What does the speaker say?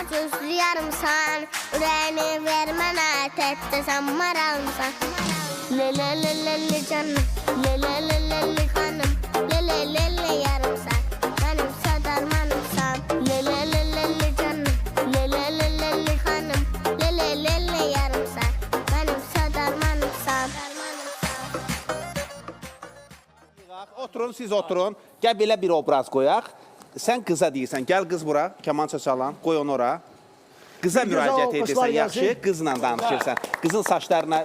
sözlü yarımsan, ürəyini ver mənə, təkcə sən maralımsan. Lelelelele canım, lelelelele xanım, lelelele yarımsan, mənim sadarmanımsan. Lelelelele canım, lelelelele xanım, lelelele yarımsan, mənim sadarmanımsan. Oturun, siz oturun. Gəl belə bir obraz qoyaq. Sən qıza deyirsən, gəl qız bura, kamança çalan, qoy onu ora. Qıza müraciət edirsən, yaxşı, qızla danışırsan. Qızın saçlarına